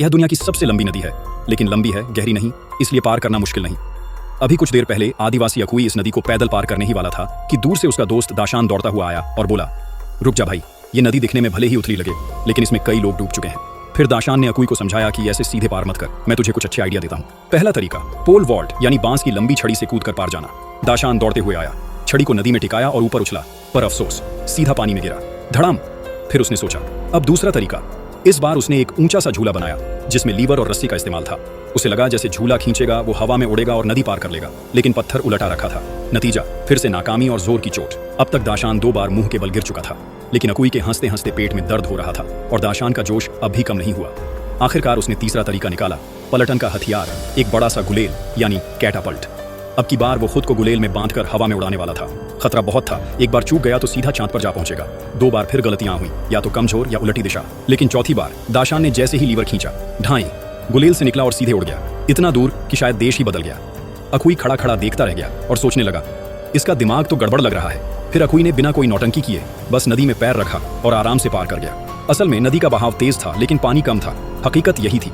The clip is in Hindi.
यह दुनिया की सबसे लंबी नदी है, लेकिन लंबी है, गहरी नहीं, इसलिए पार करना मुश्किल नहीं। अभी कुछ देर पहले आदिवासी अकुई इस नदी को पैदल पार करने ही वाला था कि दूर से उसका दोस्त दाशान दौड़ता हुआ आया और बोला, रुक जा भाई, ये नदी दिखने में भले ही उथली लगे, लेकिन इसमें कई लोग डूब चुके हैं। फिर दाशान ने अकुई को समझाया कि ऐसे सीधे पार मत कर, मैं तुझे कुछ अच्छे आइडिया देता हूँ। पहला तरीका, पोल वॉल्ट यानी बांस की लंबी छड़ी से कूद कर पार जाना। दाशान दौड़ते हुए आया, छड़ी को नदी में टिकाया और ऊपर उछला, पर अफसोस सीधा पानी में गिरा, धड़ाम। फिर उसने सोचा, अब दूसरा तरीका। इस बार उसने एक ऊंचा सा झूला बनाया जिसमें लीवर और रस्सी का इस्तेमाल था। उसे लगा जैसे झूला खींचेगा वो हवा में उड़ेगा और नदी पार कर लेगा, लेकिन पत्थर उलटा रखा था। नतीजा, फिर से नाकामी और जोर की चोट। अब तक दाशान 2 बार मुंह के बल गिर चुका था, लेकिन अकुई के हंसते हंसते पेट में दर्द हो रहा था और दाशान का जोश अब भी कम नहीं हुआ। आखिरकार उसने तीसरा तरीका निकाला, पलटन का हथियार, एक बड़ा सा गुलेल यानी कैटापल्ट। अब की बार वो खुद को गुलेल में बांधकर हवा में उड़ाने वाला था। खतरा बहुत था, एक बार चूक गया तो सीधा चांद पर जा पहुंचेगा। 2 बार फिर गलतियां हुई, या तो कमजोर या उलटी दिशा, लेकिन चौथी बार दाशान ने जैसे ही लीवर खींचा, ढाई, गुलेल से निकला और सीधे उड़ गया, इतना दूर कि शायद देश ही बदल गया। अकुई खड़ा खड़ा देखता रह गया और सोचने लगा, इसका दिमाग तो गड़बड़ लग रहा है। फिर अकुई ने बिना कोई नौटंकी किए बस नदी में पैर रखा और आराम से पार कर गया। असल में नदी का बहाव तेज था, लेकिन पानी कम था। हकीकत यही थी।